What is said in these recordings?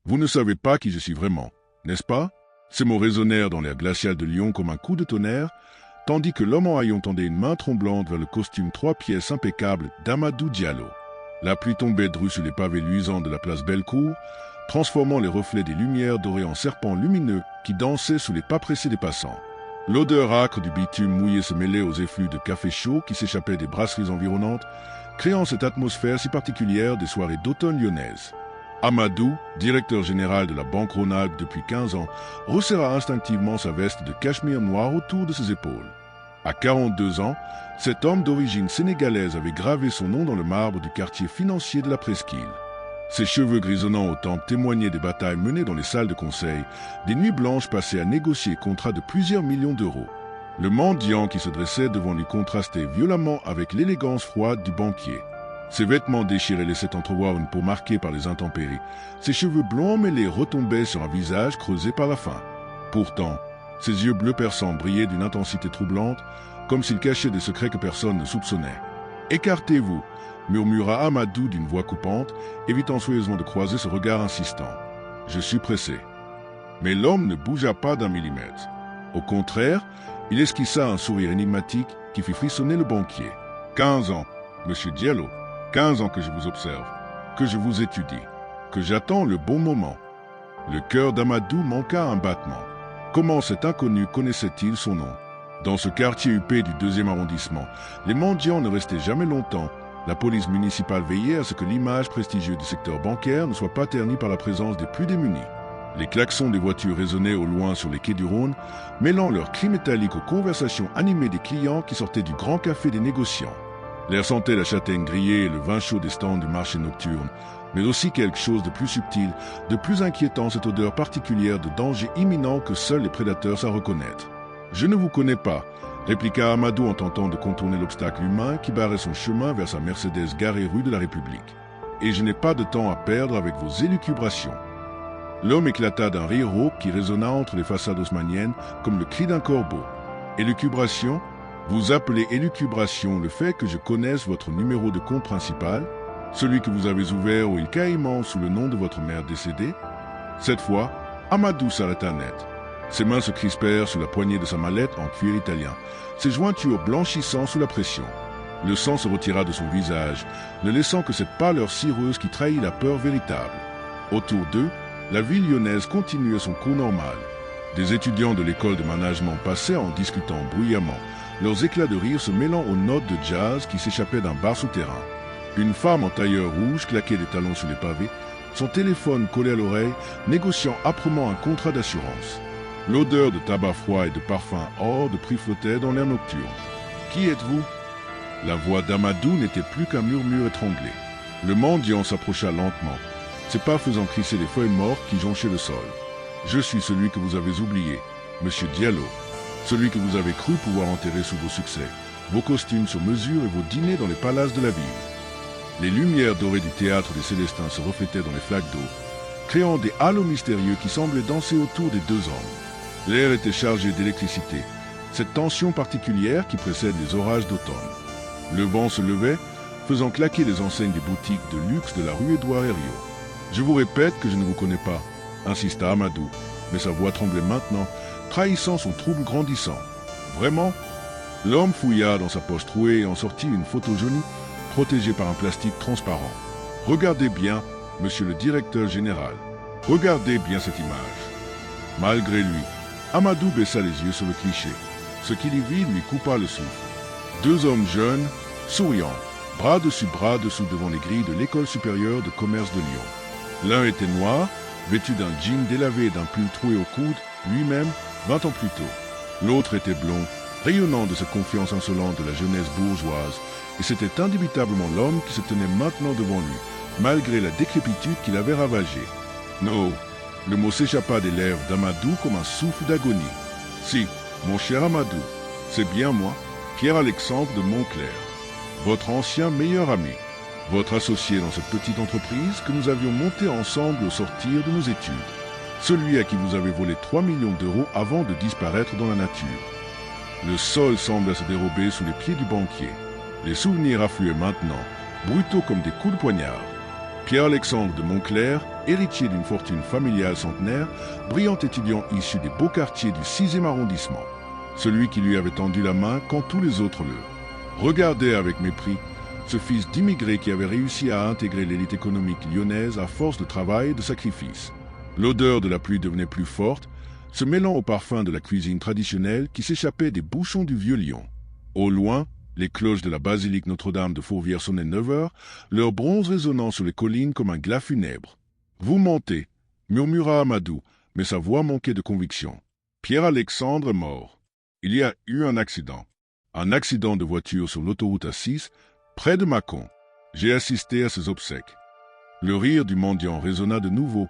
Vous ne savez pas qui je suis vraiment, n'est-ce pas? Ces mots résonnèrent dans l'air glacial de Lyon comme un coup de tonnerre, tandis que l'homme en haillons tendait une main tremblante vers le costume 3 pièces impeccable d'Amadou Diallo. La pluie tombait drue sur les pavés luisants de la place Bellecour, transformant les reflets des lumières dorées en serpents lumineux qui dansaient sous les pas pressés des passants. L'odeur âcre du bitume mouillé se mêlait aux effluves de café chaud qui s'échappaient des brasseries environnantes, créant cette atmosphère si particulière des soirées d'automne lyonnaises. Amadou, directeur général de la Banque Rhône-Alpes depuis 15 ans, resserra instinctivement sa veste de cachemire noir autour de ses épaules. À 42 ans, cet homme d'origine sénégalaise avait gravé son nom dans le marbre du quartier financier de la Presqu'île. Ses cheveux grisonnants aux tempes témoignaient des batailles menées dans les salles de conseil, des nuits blanches passées à négocier contrats de plusieurs millions d'euros. Le mendiant qui se dressait devant lui contrastait violemment avec l'élégance froide du banquier. Ses vêtements déchirés laissaient entrevoir une peau marquée par les intempéries. Ses cheveux blonds emmêlés retombaient sur un visage creusé par la faim. Pourtant, ses yeux bleus perçants brillaient d'une intensité troublante, comme s'ils cachaient des secrets que personne ne soupçonnait. « Écartez-vous » murmura Amadou d'une voix coupante, évitant soigneusement de croiser ce regard insistant. « Je suis pressé. » Mais l'homme ne bougea pas d'un millimètre. Au contraire, il esquissa un sourire énigmatique qui fit frissonner le banquier. « 15 ans, monsieur Diallo. 15 ans que je vous observe, que je vous étudie, que j'attends le bon moment. » Le cœur d'Amadou manqua un battement. Comment cet inconnu connaissait-il son nom? Dans ce quartier huppé du 2e arrondissement, les mendiants ne restaient jamais longtemps. La police municipale veillait à ce que l'image prestigieuse du secteur bancaire ne soit pas ternie par la présence des plus démunis. Les klaxons des voitures résonnaient au loin sur les quais du Rhône, mêlant leurs cris métalliques aux conversations animées des clients qui sortaient du grand café des négociants. L'air sentait la châtaigne grillée et le vin chaud des stands du marché nocturne, mais aussi quelque chose de plus subtil, de plus inquiétant, cette odeur particulière de danger imminent que seuls les prédateurs savent reconnaître. « Je ne vous connais pas », répliqua Amadou en tentant de contourner l'obstacle humain qui barrait son chemin vers sa Mercedes garée rue de la République. « Et je n'ai pas de temps à perdre avec vos élucubrations. » L'homme éclata d'un rire rauque qui résonna entre les façades haussmanniennes comme le cri d'un corbeau. « Élucubration ? Vous appelez élucubration le fait que je connaisse votre numéro de compte principal, celui que vous avez ouvert au île Caïman sous le nom de votre mère décédée ?» Cette fois, Amadou s'arrêta net. Ses mains se crispèrent sur la poignée de sa mallette en cuir italien, ses jointures blanchissant sous la pression. Le sang se retira de son visage, ne laissant que cette pâleur cireuse qui trahit la peur véritable. Autour d'eux, la ville lyonnaise continuait son cours normal. Des étudiants de l'école de management passaient en discutant bruyamment, leurs éclats de rire se mêlant aux notes de jazz qui s'échappaient d'un bar souterrain. Une femme en tailleur rouge claquait des talons sur les pavés, son téléphone collé à l'oreille, négociant âprement un contrat d'assurance. L'odeur de tabac froid et de parfum hors de prix flottait dans l'air nocturne. « Qui êtes-vous » La voix d'Amadou n'était plus qu'un murmure étranglé. Le mendiant s'approcha lentement, ses pas faisant crisser les feuilles mortes qui jonchaient le sol. « Je suis celui que vous avez oublié, monsieur Diallo. Celui que vous avez cru pouvoir enterrer sous vos succès, vos costumes sur mesure et vos dîners dans les palaces de la ville. » Les lumières dorées du théâtre des Célestins se reflétaient dans les flaques d'eau, créant des halos mystérieux qui semblaient danser autour des deux hommes. L'air était chargé d'électricité, cette tension particulière qui précède les orages d'automne. Le vent se levait, faisant claquer les enseignes des boutiques de luxe de la rue Édouard Herriot. « Je vous répète que je ne vous connais pas », insista Amadou, mais sa voix tremblait maintenant, trahissant son trouble grandissant. « Vraiment ?» L'homme fouilla dans sa poche trouée et en sortit une photo jaunie, protégée par un plastique transparent. « Regardez bien, monsieur le directeur général. Regardez bien cette image. » Malgré lui, Amadou baissa les yeux sur le cliché. Ce qu'il y vit lui coupa le souffle. Deux hommes jeunes, souriants, bras dessus devant les grilles de l'école supérieure de commerce de Lyon. L'un était noir, vêtu d'un jean délavé et d'un pull troué au coude, lui-même 20 ans plus tôt. L'autre était blond, rayonnant de cette confiance insolente de la jeunesse bourgeoise, et c'était indubitablement l'homme qui se tenait maintenant devant lui, malgré la décrépitude qui l'avait ravagé. Non, le mot s'échappa des lèvres d'Amadou comme un souffle d'agonie. « Si, mon cher Amadou, c'est bien moi, Pierre-Alexandre de Montclair, votre ancien meilleur ami, votre associé dans cette petite entreprise que nous avions montée ensemble au sortir de nos études, celui à qui vous avez volé 3 millions d'euros avant de disparaître dans la nature. » Le sol sembla se dérober sous les pieds du banquier. Les souvenirs affluaient maintenant, brutaux comme des coups de poignard. Pierre-Alexandre de Montclair, héritier d'une fortune familiale centenaire, brillant étudiant issu des beaux quartiers du 6e arrondissement. Celui qui lui avait tendu la main quand tous les autres le regardaient avec mépris, ce fils d'immigré qui avait réussi à intégrer l'élite économique lyonnaise à force de travail et de sacrifice. L'odeur de la pluie devenait plus forte, se mêlant au parfum de la cuisine traditionnelle qui s'échappait des bouchons du vieux Lyon. Au loin, les cloches de la basilique Notre-Dame de Fourvière sonnaient 9 heures, leur bronze résonnant sur les collines comme un glas funèbre. « Vous mentez » murmura Amadou, mais sa voix manquait de conviction. « Pierre-Alexandre est mort. Il y a eu un accident. Un accident de voiture sur l'autoroute A6, près de Mâcon. J'ai assisté à ses obsèques. » Le rire du mendiant résonna de nouveau,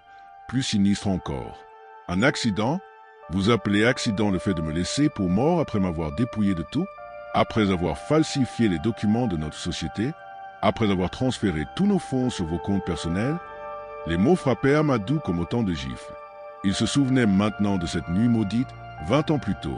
plus sinistre encore. « Un accident ? Vous appelez accident le fait de me laisser pour mort après m'avoir dépouillé de tout ? Après avoir falsifié les documents de notre société ? Après avoir transféré tous nos fonds sur vos comptes personnels ?» Les mots frappaient Amadou comme autant de gifles. Il se souvenait maintenant de cette nuit maudite, 20 ans plus tôt.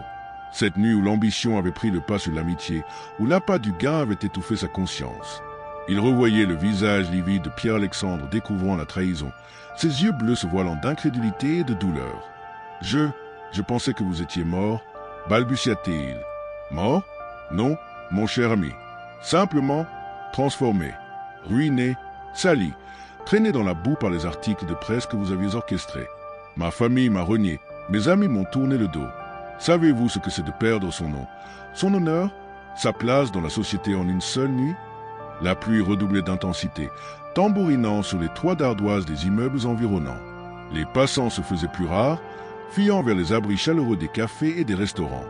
Cette nuit où l'ambition avait pris le pas sur l'amitié, où l'appât du gain avait étouffé sa conscience. Il revoyait le visage livide de Pierre-Alexandre découvrant la trahison, ses yeux bleus se voilant d'incrédulité et de douleur. « Je pensais que vous étiez mort, » balbutia-t-il. « Mort ? Non, mon cher ami. Simplement transformé, ruiné, sali, traîné dans la boue par les articles de presse que vous aviez orchestrés. Ma famille m'a renié, mes amis m'ont tourné le dos. Savez-vous ce que c'est de perdre son nom, son honneur, sa place dans la société en une seule nuit ? » La pluie redoublait d'intensité, tambourinant sur les toits d'ardoise des immeubles environnants. Les passants se faisaient plus rares, fuyant vers les abris chaleureux des cafés et des restaurants.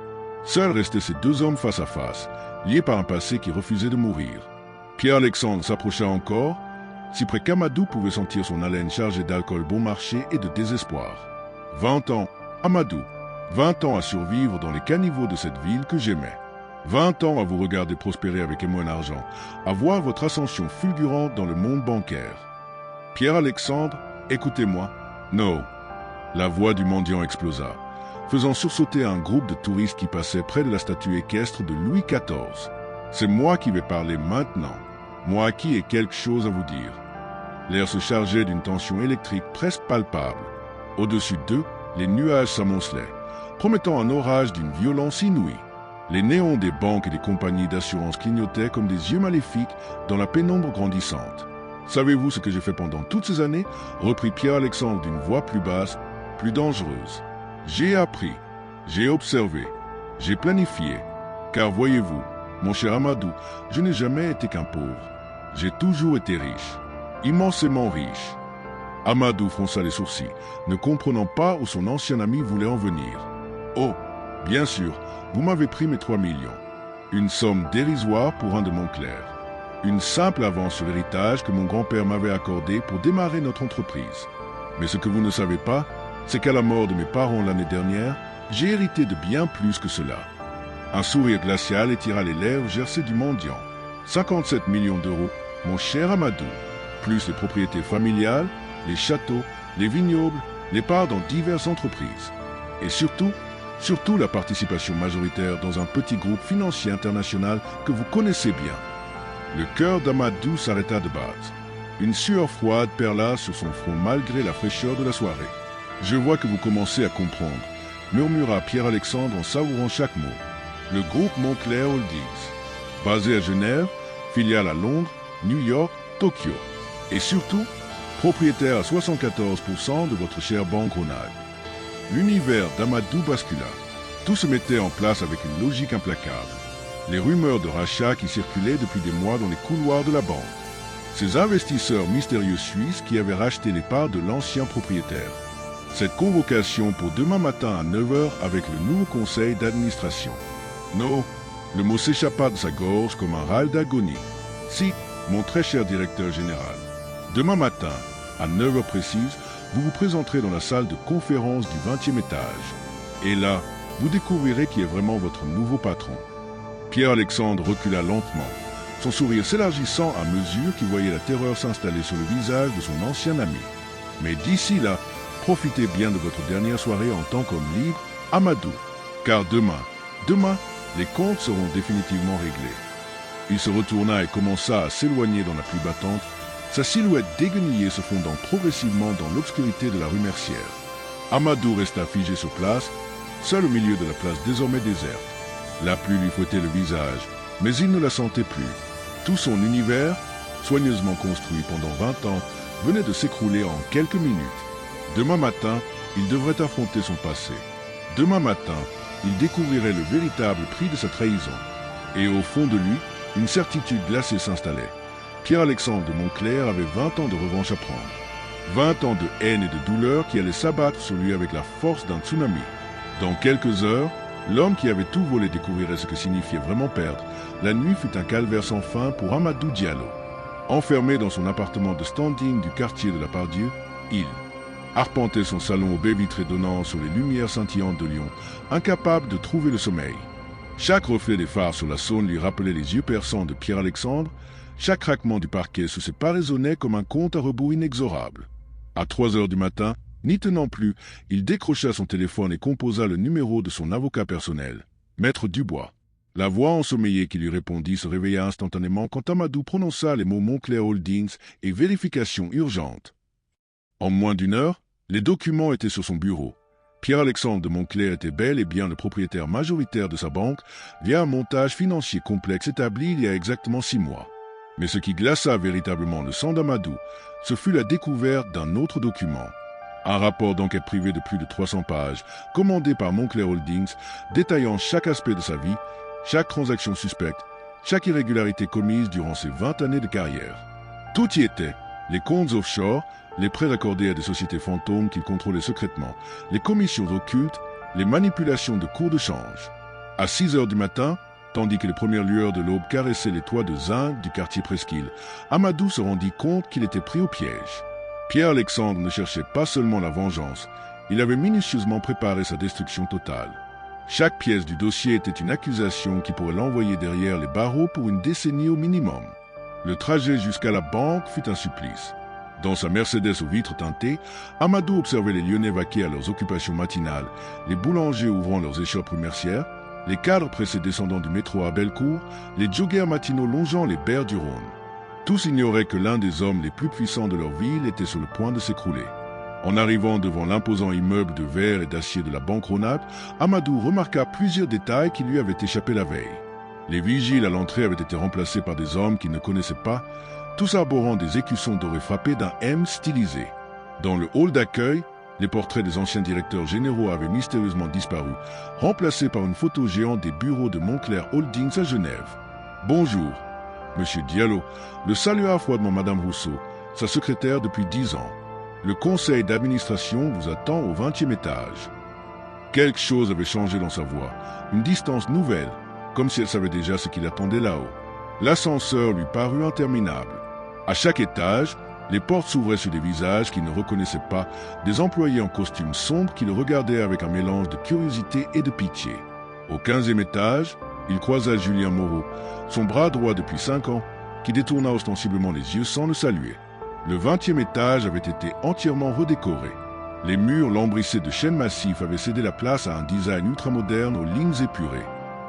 Seuls restaient ces deux hommes face à face, liés par un passé qui refusait de mourir. Pierre-Alexandre s'approcha encore, si près qu'Amadou pouvait sentir son haleine chargée d'alcool bon marché et de désespoir. 20 ans, Amadou, 20 ans à survivre dans les caniveaux de cette ville que j'aimais. 20 ans à vous regarder prospérer avec émoi d'argent, à voir votre ascension fulgurante dans le monde bancaire. Pierre-Alexandre, écoutez-moi. Non. La voix du mendiant explosa, faisant sursauter un groupe de touristes qui passaient près de la statue équestre de Louis XIV. C'est moi qui vais parler maintenant, moi qui ai quelque chose à vous dire. L'air se chargeait d'une tension électrique presque palpable. Au-dessus d'eux, les nuages s'amoncelaient, promettant un orage d'une violence inouïe. Les néons des banques et des compagnies d'assurance clignotaient comme des yeux maléfiques dans la pénombre grandissante. « Savez-vous ce que j'ai fait pendant toutes ces années ?» reprit Pierre-Alexandre d'une voix plus basse, plus dangereuse. « J'ai appris, j'ai observé, j'ai planifié, car voyez-vous, mon cher Amadou, je n'ai jamais été qu'un pauvre. J'ai toujours été riche, immensément riche. » Amadou fronça les sourcils, ne comprenant pas où son ancien ami voulait en venir. « Oh, bien sûr, vous m'avez pris mes 3 millions. Une somme dérisoire pour un de mon clerc. Une simple avance sur l'héritage que mon grand-père m'avait accordé pour démarrer notre entreprise. Mais ce que vous ne savez pas, c'est qu'à la mort de mes parents l'année dernière, j'ai hérité de bien plus que cela. » Un sourire glacial étira les lèvres gercées du mendiant. 57 millions d'euros, mon cher Amadou, plus les propriétés familiales, les châteaux, les vignobles, les parts dans diverses entreprises. Et surtout la participation majoritaire dans un petit groupe financier international que vous connaissez bien. Le cœur d'Amadou s'arrêta de battre. Une sueur froide perla sur son front malgré la fraîcheur de la soirée. « Je vois que vous commencez à comprendre », murmura Pierre-Alexandre en savourant chaque mot. Le groupe Montclair Holdings, basé à Genève, filiale à Londres, New York, Tokyo. Et surtout, propriétaire à 74% de votre chère banque Rhône-Alpes. L'univers d'Amadou bascula. Tout se mettait en place avec une logique implacable. Les rumeurs de rachat qui circulaient depuis des mois dans les couloirs de la banque. Ces investisseurs mystérieux suisses qui avaient racheté les parts de l'ancien propriétaire. Cette convocation pour demain matin à 9 h avec le nouveau conseil d'administration. Non, le mot s'échappa de sa gorge comme un râle d'agonie. Si, mon très cher directeur général, demain matin, à 9 h précises, vous vous présenterez dans la salle de conférence du 20e étage. Et là, vous découvrirez qui est vraiment votre nouveau patron. Pierre-Alexandre recula lentement, son sourire s'élargissant à mesure qu'il voyait la terreur s'installer sur le visage de son ancien ami. Mais d'ici là, profitez bien de votre dernière soirée en tant qu'homme libre, Amadou, car demain, les comptes seront définitivement réglés. Il se retourna et commença à s'éloigner dans la pluie battante, sa silhouette déguenillée se fondant progressivement dans l'obscurité de la rue Mercière. Amadou resta figé sur place, seul au milieu de la place désormais déserte. La pluie lui fouettait le visage, mais il ne la sentait plus. Tout son univers, soigneusement construit pendant 20 ans, venait de s'écrouler en quelques minutes. Demain matin, il devrait affronter son passé. Demain matin, il découvrirait le véritable prix de sa trahison. Et au fond de lui, une certitude glacée s'installait. Pierre-Alexandre de Montclair avait 20 ans de revanche à prendre. 20 ans de haine et de douleur qui allaient s'abattre sur lui avec la force d'un tsunami. Dans quelques heures, l'homme qui avait tout volé découvrirait ce que signifiait vraiment perdre. La nuit fut un calvaire sans fin pour Amadou Diallo. Enfermé dans son appartement de standing du quartier de la Pardieu, il arpentait son salon aux baies vitrées donnant sur les lumières scintillantes de Lyon, incapable de trouver le sommeil. Chaque reflet des phares sur la Saône lui rappelait les yeux perçants de Pierre-Alexandre. Chaque craquement du parquet sous ses pas résonnait comme un compte à rebours inexorable. À 3 heures du matin, n'y tenant plus, il décrocha son téléphone et composa le numéro de son avocat personnel, Maître Dubois. La voix ensommeillée qui lui répondit se réveilla instantanément quand Amadou prononça les mots Montclair Holdings et vérification urgente. En moins d'une heure, les documents étaient sur son bureau. Pierre-Alexandre de Montclair était bel et bien le propriétaire majoritaire de sa banque via un montage financier complexe établi il y a exactement 6 mois. Mais ce qui glaça véritablement le sang d'Amadou, ce fut la découverte d'un autre document. Un rapport d'enquête privée de plus de 300 pages, commandé par Montclair Holdings, détaillant chaque aspect de sa vie, chaque transaction suspecte, chaque irrégularité commise durant ses 20 années de carrière. Tout y était, les comptes offshore, les prêts accordés à des sociétés fantômes qu'il contrôlait secrètement, les commissions occultes, les manipulations de cours de change. À 6 heures du matin, tandis que les premières lueurs de l'aube caressaient les toits de zinc du quartier Presqu'île, Amadou se rendit compte qu'il était pris au piège. Pierre-Alexandre ne cherchait pas seulement la vengeance, il avait minutieusement préparé sa destruction totale. Chaque pièce du dossier était une accusation qui pourrait l'envoyer derrière les barreaux pour une décennie au minimum. Le trajet jusqu'à la banque fut un supplice. Dans sa Mercedes aux vitres teintées, Amadou observait les Lyonnais vaquer à leurs occupations matinales, les boulangers ouvrant leurs échoppes mercières, les cadres pressés descendant du métro à Bellecour, les joggers matinaux longeant les berres du Rhône. Tous ignoraient que l'un des hommes les plus puissants de leur ville était sur le point de s'écrouler. En arrivant devant l'imposant immeuble de verre et d'acier de la Banque Rhône-Alpes, Amadou remarqua plusieurs détails qui lui avaient échappé la veille. Les vigiles à l'entrée avaient été remplacés par des hommes qu'il ne connaissait pas, tous arborant des écussons dorés frappés d'un M stylisé. Dans le hall d'accueil, les portraits des anciens directeurs généraux avaient mystérieusement disparu, remplacés par une photo géante des bureaux de Montclair Holdings à Genève. « Bonjour, Monsieur Diallo », le salua froidement Madame Rousseau, sa secrétaire depuis 10 ans. Le conseil d'administration vous attend au 20e étage. Quelque chose avait changé dans sa voix, une distance nouvelle, comme si elle savait déjà ce qui l'attendait là-haut. L'ascenseur lui parut interminable. À chaque étage, les portes s'ouvraient sur des visages qu'il ne reconnaissait pas, des employés en costume sombre qui le regardaient avec un mélange de curiosité et de pitié. Au 15e étage, il croisa Julien Moreau, son bras droit depuis 5 ans, qui détourna ostensiblement les yeux sans le saluer. Le 20e étage avait été entièrement redécoré. Les murs lambrissés de chênes massifs avaient cédé la place à un design ultramoderne aux lignes épurées.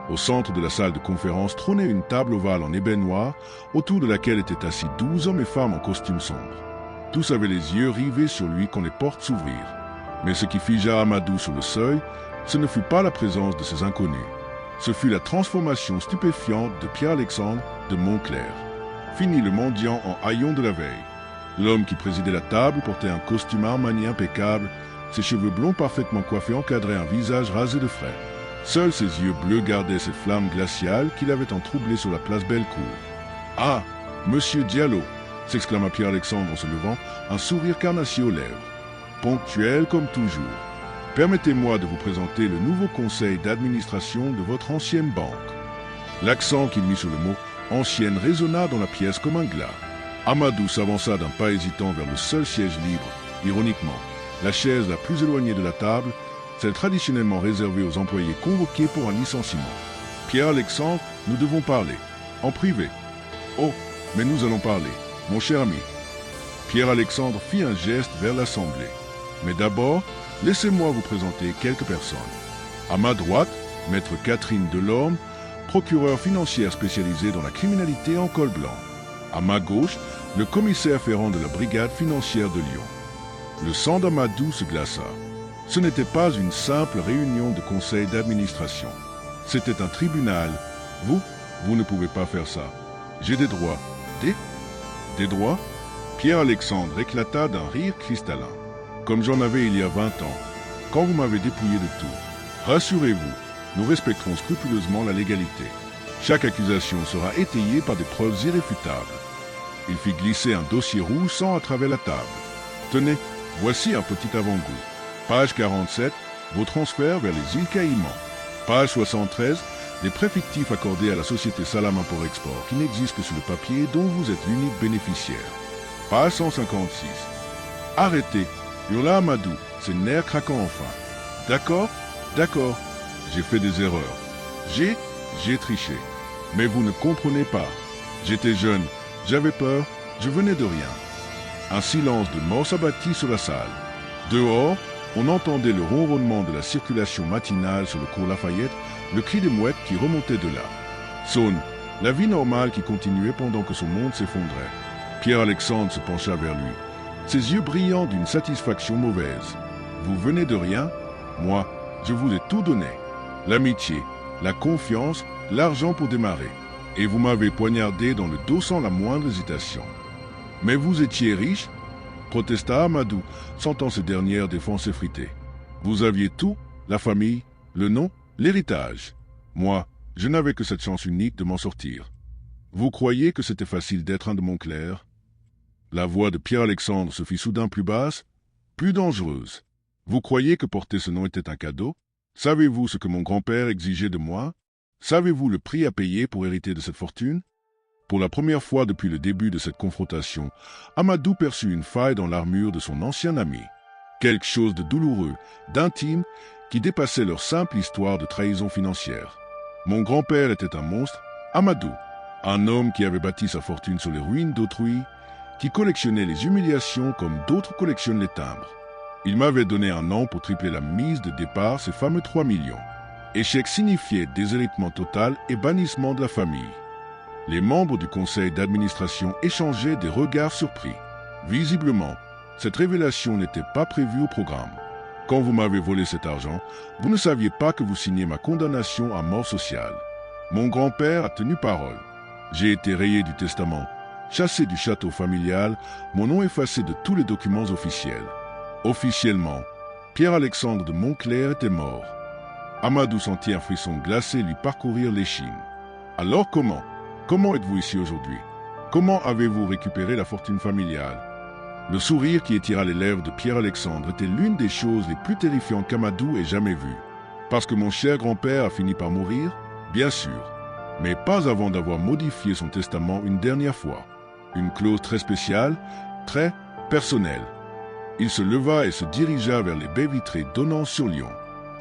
Au centre de la salle de conférence trônait une table ovale en ébène noir, autour de laquelle étaient assis 12 hommes et femmes en costume sombre. Tous avaient les yeux rivés sur lui quand les portes s'ouvrirent. Mais ce qui figea Amadou sur le seuil, ce ne fut pas la présence de ces inconnus. Ce fut la transformation stupéfiante de Pierre-Alexandre de Montclair. Fini le mendiant en haillon de la veille. L'homme qui présidait la table portait un costume Armani impeccable, ses cheveux blonds parfaitement coiffés encadraient un visage rasé de frais. Seuls ses yeux bleus gardaient ces flammes glaciales qu'il avait entroublées sur la place Bellecour. « Ah, Monsieur Diallo !» s'exclama Pierre-Alexandre en se levant, un sourire carnassier aux lèvres. « Ponctuel comme toujours. Permettez-moi de vous présenter le nouveau conseil d'administration de votre ancienne banque. » L'accent qu'il mit sur le mot « ancienne » résonna dans la pièce comme un glas. Amadou s'avança d'un pas hésitant vers le seul siège libre, ironiquement, la chaise la plus éloignée de la table, celle traditionnellement réservée aux employés convoqués pour un licenciement. « Pierre-Alexandre, nous devons parler. En privé. »« Oh, mais nous allons parler, mon cher ami. » Pierre-Alexandre fit un geste vers l'assemblée. « Mais d'abord, laissez-moi vous présenter quelques personnes. À ma droite, maître Catherine Delorme, procureure financière spécialisée dans la criminalité en col blanc. À ma gauche, le commissaire Ferrand de la brigade financière de Lyon. Le sang d'Amadou se glaça. Ce n'était pas une simple réunion de conseil d'administration. C'était un tribunal. Vous ne pouvez pas faire ça. J'ai des droits. Des droits? Pierre-Alexandre éclata d'un rire cristallin, comme j'en avais il y a 20 ans, quand vous m'avez dépouillé de tout. Rassurez-vous, nous respecterons scrupuleusement la légalité. Chaque accusation sera étayée par des preuves irréfutables. Il fit glisser un dossier rouge sang à travers la table. Tenez, voici un petit avant-goût. Page 47, vos transferts vers les îles Caïmans. Page 73, les prêts fictifs accordés à la société Salam Import-Export qui n'existent que sur le papier dont vous êtes l'unique bénéficiaire. Page 156. Arrêtez, hurla Amadou, ses nerfs craquant enfin. D'accord, j'ai fait des erreurs. J'ai triché. Mais vous ne comprenez pas. J'étais jeune, j'avais peur, je venais de rien. Un silence de mort s'abattit sur la salle. Dehors, on entendait le ronronnement de la circulation matinale sur le cours Lafayette, le cri des mouettes qui remontait de là. Saône, la vie normale qui continuait pendant que son monde s'effondrait. Pierre-Alexandre se pencha vers lui, ses yeux brillants d'une satisfaction mauvaise. Vous venez de rien? Moi, je vous ai tout donné. L'amitié, la confiance, l'argent pour démarrer. Et vous m'avez poignardé dans le dos sans la moindre hésitation. Mais vous étiez riche? Protesta Amadou, sentant ces dernières défenses effritées. Vous aviez tout, la famille, le nom, l'héritage. Moi, je n'avais que cette chance unique de m'en sortir. Vous croyez que c'était facile d'être un de Montclair? La voix de Pierre-Alexandre se fit soudain plus basse, plus dangereuse. Vous croyez que porter ce nom était un cadeau? Savez-vous ce que mon grand-père exigeait de moi? Savez-vous le prix à payer pour hériter de cette fortune? Pour la première fois depuis le début de cette confrontation, Amadou perçut une faille dans l'armure de son ancien ami. Quelque chose de douloureux, d'intime, qui dépassait leur simple histoire de trahison financière. Mon grand-père était un monstre, Amadou, un homme qui avait bâti sa fortune sur les ruines d'autrui, qui collectionnait les humiliations comme d'autres collectionnent les timbres. Il m'avait donné un an pour tripler la mise de départ, ces fameux 3 millions. Échec signifiait déshéritement total et bannissement de la famille. Les membres du conseil d'administration échangeaient des regards surpris. Visiblement, cette révélation n'était pas prévue au programme. Quand vous m'avez volé cet argent, vous ne saviez pas que vous signiez ma condamnation à mort sociale. Mon grand-père a tenu parole. J'ai été rayé du testament, chassé du château familial, mon nom effacé de tous les documents officiels. Officiellement, Pierre-Alexandre de Montclair était mort. Amadou sentit un frisson glacé lui parcourir l'échine. Alors Comment êtes-vous ici aujourd'hui? Comment avez-vous récupéré la fortune familiale? Le sourire qui étira les lèvres de Pierre-Alexandre était l'une des choses les plus terrifiantes qu'Amadou ait jamais vues. Parce que mon cher grand-père a fini par mourir? Bien sûr. Mais pas avant d'avoir modifié son testament une dernière fois. Une clause très spéciale, très personnelle. Il se leva et se dirigea vers les baies vitrées donnant sur Lyon.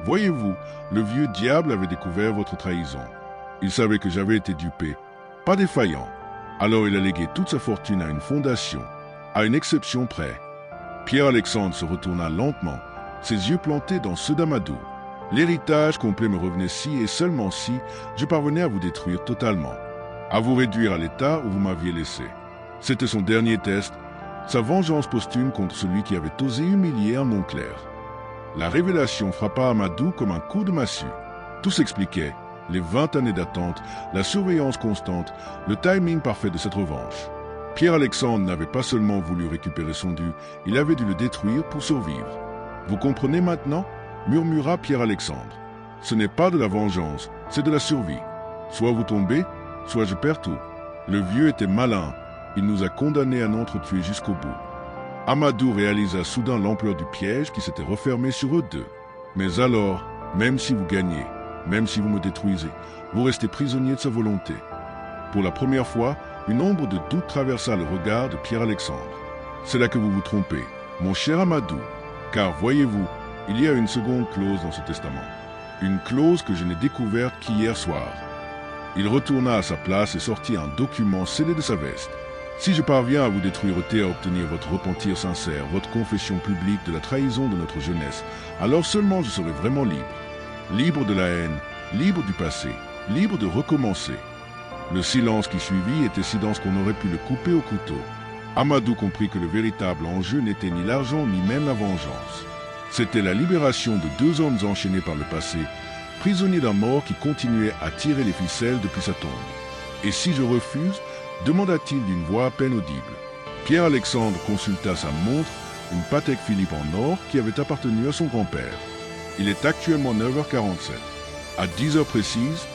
Voyez-vous, le vieux diable avait découvert votre trahison. Il savait que j'avais été dupé. Pas défaillant. Alors il a légué toute sa fortune à une fondation, à une exception près. Pierre-Alexandre se retourna lentement, ses yeux plantés dans ceux d'Amadou. L'héritage complet me revenait si et seulement si je parvenais à vous détruire totalement, à vous réduire à l'état où vous m'aviez laissé. C'était son dernier test, sa vengeance posthume contre celui qui avait osé humilier un Montclair. La révélation frappa Amadou comme un coup de massue. Tout s'expliquait. Les 20 années d'attente, la surveillance constante, le timing parfait de cette revanche. Pierre-Alexandre n'avait pas seulement voulu récupérer son dû, il avait dû le détruire pour survivre. Vous comprenez maintenant? Murmura Pierre-Alexandre. Ce n'est pas de la vengeance, c'est de la survie. Soit vous tombez, soit je perds tout. Le vieux était malin, il nous a condamnés à n'entretuer jusqu'au bout. Amadou réalisa soudain l'ampleur du piège qui s'était refermé sur eux deux. Mais alors, même si vous gagnez, même si vous me détruisez, vous restez prisonnier de sa volonté. Pour la première fois, une ombre de doute traversa le regard de Pierre-Alexandre. C'est là que vous vous trompez, mon cher Amadou, car voyez-vous, il y a une seconde clause dans ce testament. Une clause que je n'ai découverte qu'hier soir. Il retourna à sa place et sortit un document scellé de sa veste. Si je parviens à vous détruire et à obtenir votre repentir sincère, votre confession publique de la trahison de notre jeunesse, alors seulement je serai vraiment libre. Libre de la haine, libre du passé, libre de recommencer. Le silence qui suivit était si dense qu'on aurait pu le couper au couteau. Amadou comprit que le véritable enjeu n'était ni l'argent ni même la vengeance. C'était la libération de deux hommes enchaînés par le passé, prisonniers d'un mort qui continuait à tirer les ficelles depuis sa tombe. « Et si je refuse ?» demanda-t-il d'une voix à peine audible. Pierre-Alexandre consulta sa montre, une Patek Philippe en or qui avait appartenu à son grand-père. Il est actuellement 9h47. À 10h précises,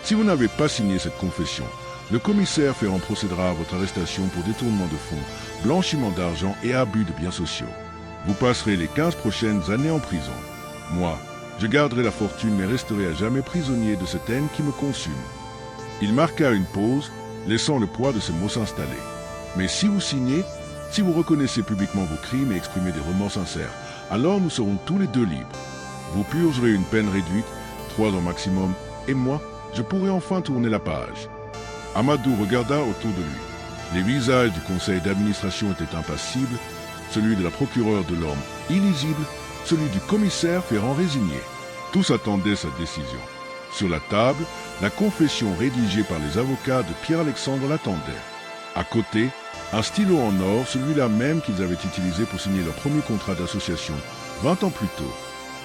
si vous n'avez pas signé cette confession, le commissaire Ferrand procédera à votre arrestation pour détournement de fonds, blanchiment d'argent et abus de biens sociaux. Vous passerez les 15 prochaines années en prison. Moi, je garderai la fortune mais resterai à jamais prisonnier de cette haine qui me consume. Il marqua une pause, laissant le poids de ces mots s'installer. Mais si vous signez, si vous reconnaissez publiquement vos crimes et exprimez des remords sincères, alors nous serons tous les deux libres. Vous purgerez une peine réduite, 3 ans maximum, et moi, je pourrai enfin tourner la page. Amadou regarda autour de lui. Les visages du conseil d'administration étaient impassibles, celui de la procureure de l'homme illisible, celui du commissaire Ferrand résigné. Tous attendaient sa décision. Sur la table, la confession rédigée par les avocats de Pierre-Alexandre l'attendait. À côté, un stylo en or, celui-là même qu'ils avaient utilisé pour signer leur premier contrat d'association 20 ans plus tôt.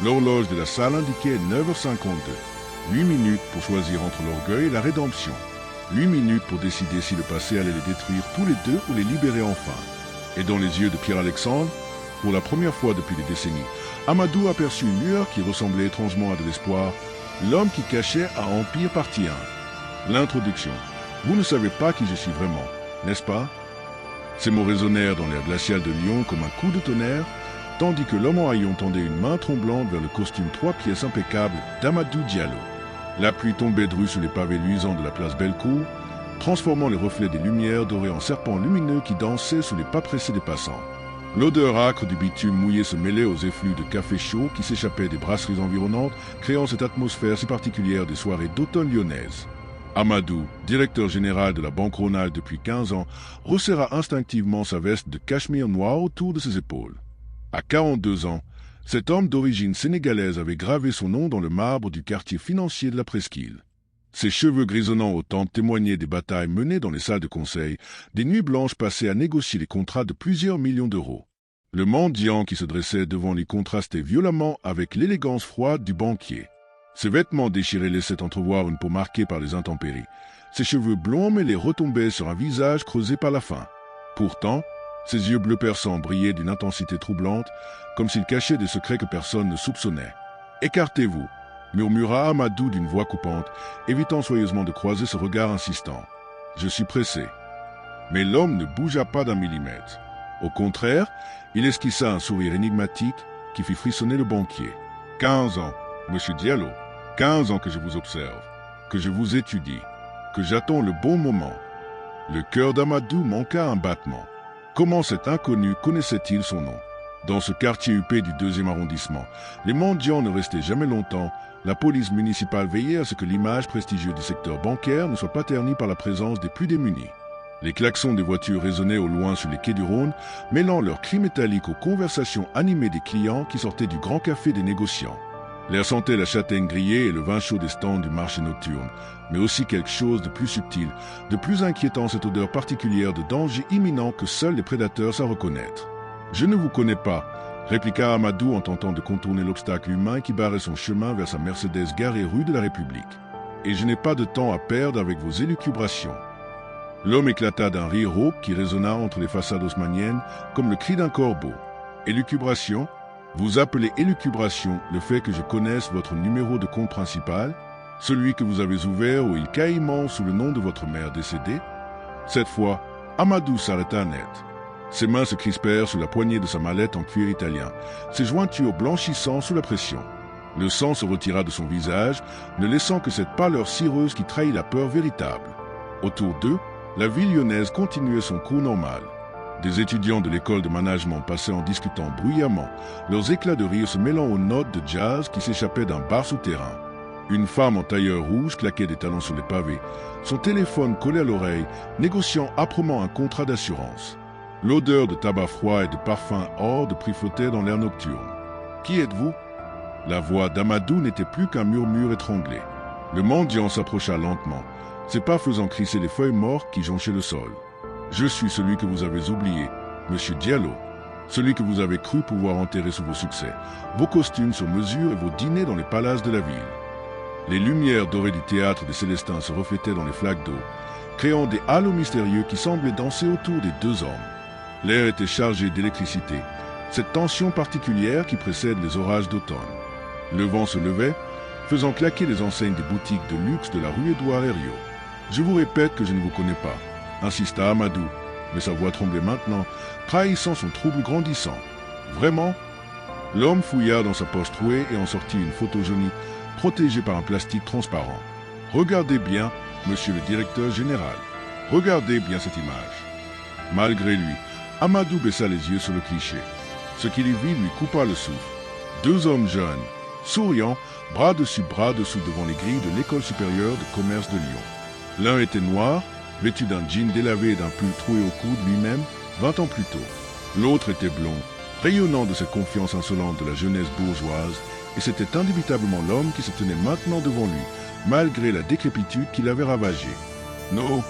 L'horloge de la salle indiquait 9h52. 8 minutes pour choisir entre l'orgueil et la rédemption. 8 minutes pour décider si le passé allait les détruire tous les deux ou les libérer enfin. Et dans les yeux de Pierre-Alexandre, pour la première fois depuis des décennies, Amadou aperçut une lueur qui ressemblait étrangement à de l'espoir, l'homme qui cachait à Empire partie 1. L'introduction. Vous ne savez pas qui je suis vraiment, n'est-ce pas? Ces mots résonnèrent dans l'air glacial de Lyon comme un coup de tonnerre, tandis que l'homme en haillons tendait une main tremblante vers le costume 3 pièces impeccable d'Amadou Diallo. La pluie tombait drue sur les pavés luisants de la place Bellecour, transformant les reflets des lumières dorées en serpents lumineux qui dansaient sous les pas pressés des passants. L'odeur âcre du bitume mouillé se mêlait aux effluves de café chaud qui s'échappaient des brasseries environnantes, créant cette atmosphère si particulière des soirées d'automne lyonnaises. Amadou, directeur général de la Banque Rhône-Alpes depuis 15 ans, resserra instinctivement sa veste de cachemire noir autour de ses épaules. À 42 ans, cet homme d'origine sénégalaise avait gravé son nom dans le marbre du quartier financier de la Presqu'île. Ses cheveux grisonnants aux tempes témoignaient des batailles menées dans les salles de conseil, des nuits blanches passées à négocier les contrats de plusieurs millions d'euros. Le mendiant qui se dressait devant lui contrastait violemment avec l'élégance froide du banquier. Ses vêtements déchirés laissaient entrevoir une peau marquée par les intempéries. Ses cheveux blonds mêlés retombaient sur un visage creusé par la faim. Pourtant, ses yeux bleu perçants brillaient d'une intensité troublante, comme s'ils cachaient des secrets que personne ne soupçonnait. « Écartez-vous » murmura Amadou d'une voix coupante, évitant soigneusement de croiser ce regard insistant. « Je suis pressé. » Mais l'homme ne bougea pas d'un millimètre. Au contraire, il esquissa un sourire énigmatique qui fit frissonner le banquier. « 15 ans, monsieur Diallo, 15 ans que je vous observe, que je vous étudie, que j'attends le bon moment. » Le cœur d'Amadou manqua un battement. Comment cet inconnu connaissait-il son nom? Dans ce quartier huppé du 2e arrondissement, les mendiants ne restaient jamais longtemps. La police municipale veillait à ce que l'image prestigieuse du secteur bancaire ne soit pas ternie par la présence des plus démunis. Les klaxons des voitures résonnaient au loin sur les quais du Rhône, mêlant leurs cris métalliques aux conversations animées des clients qui sortaient du grand café des négociants. L'air sentait la châtaigne grillée et le vin chaud des stands du marché nocturne, mais aussi quelque chose de plus subtil, de plus inquiétant, cette odeur particulière de danger imminent que seuls les prédateurs savent reconnaître. « Je ne vous connais pas », répliqua Amadou en tentant de contourner l'obstacle humain qui barrait son chemin vers sa Mercedes garée rue de la République. « Et je n'ai pas de temps à perdre avec vos élucubrations. » L'homme éclata d'un rire rauque qui résonna entre les façades haussmanniennes comme le cri d'un corbeau. « Élucubration ? Vous appelez élucubration le fait que je connaisse votre numéro de compte principal, celui que vous avez ouvert au île Caïman sous le nom de votre mère décédée ?» Cette fois, Amadou s'arrêta net. Ses mains se crispèrent sous la poignée de sa mallette en cuir italien, ses jointures blanchissant sous la pression. Le sang se retira de son visage, ne laissant que cette pâleur cireuse qui trahit la peur véritable. Autour d'eux, la ville lyonnaise continuait son cours normal. Des étudiants de l'école de management passaient en discutant bruyamment, leurs éclats de rire se mêlant aux notes de jazz qui s'échappaient d'un bar souterrain. Une femme en tailleur rouge claquait des talons sur les pavés, son téléphone collé à l'oreille, négociant âprement un contrat d'assurance. L'odeur de tabac froid et de parfum hors de prix flottait dans l'air nocturne. « Qui êtes-vous » La voix d'Amadou n'était plus qu'un murmure étranglé. Le mendiant s'approcha lentement, C'est pas faisant crisser les feuilles mortes qui jonchaient le sol. Je suis celui que vous avez oublié, Monsieur Diallo. Celui que vous avez cru pouvoir enterrer sous vos succès, vos costumes sur mesure et vos dîners dans les palaces de la ville. Les lumières dorées du théâtre des Célestins se reflétaient dans les flaques d'eau, créant des halos mystérieux qui semblaient danser autour des deux hommes. L'air était chargé d'électricité, cette tension particulière qui précède les orages d'automne. Le vent se levait, faisant claquer les enseignes des boutiques de luxe de la rue Édouard Herriot. « Je vous répète que je ne vous connais pas », insista Amadou, mais sa voix tremblait maintenant, trahissant son trouble grandissant. « Vraiment ?» L'homme fouilla dans sa poche trouée et en sortit une photo jaunie, protégée par un plastique transparent. « Regardez bien, monsieur le directeur général. Regardez bien cette image. » Malgré lui, Amadou baissa les yeux sur le cliché. Ce qu'il y vit lui coupa le souffle. Deux hommes jeunes, souriant, bras dessous devant les grilles de l'école supérieure de commerce de Lyon. L'un était noir, vêtu d'un jean délavé et d'un pull troué au coude lui-même 20 ans plus tôt. L'autre était blond, rayonnant de cette confiance insolente de la jeunesse bourgeoise, et c'était indubitablement l'homme qui se tenait maintenant devant lui, malgré la décrépitude qui l'avait ravagé. Non,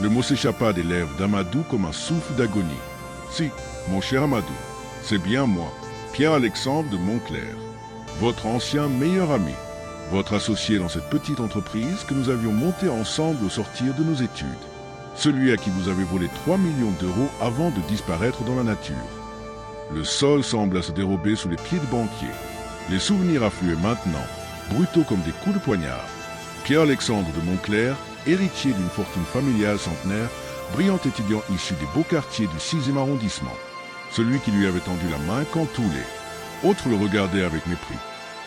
le mot s'échappa des lèvres d'Amadou comme un souffle d'agonie. Si, mon cher Amadou, c'est bien moi, Pierre-Alexandre de Montclair, votre ancien meilleur ami, votre associé dans cette petite entreprise que nous avions montée ensemble au sortir de nos études, celui à qui vous avez volé 3 millions d'euros avant de disparaître dans la nature. Le sol sembla se dérober sous les pieds du banquier. Les souvenirs affluaient maintenant, brutaux comme des coups de poignard. Pierre-Alexandre de Montclair, héritier d'une fortune familiale centenaire, brillant étudiant issu des beaux quartiers du 6e arrondissement. Celui qui lui avait tendu la main quand tous les autres le regardaient avec mépris.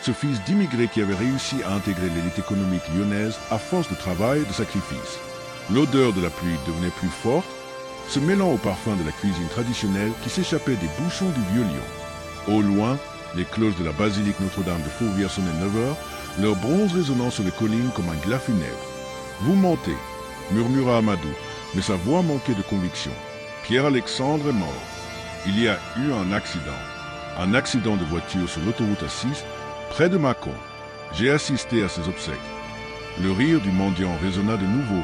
Ce fils d'immigré qui avait réussi à intégrer l'élite économique lyonnaise à force de travail et de sacrifice. L'odeur de la pluie devenait plus forte, se mêlant au parfum de la cuisine traditionnelle qui s'échappait des bouchons du vieux lion. Au loin, les cloches de la basilique Notre-Dame de Fourvière sonnaient 9 heures, leur bronze résonnant sur les collines comme un glas funèbre. « Vous mentez », murmura Amadou, mais sa voix manquait de conviction. « Pierre-Alexandre est mort. Il y a eu un accident de voiture sur l'autoroute A6, près de Mâcon. J'ai assisté à ses obsèques. » Le rire du mendiant résonna de nouveau,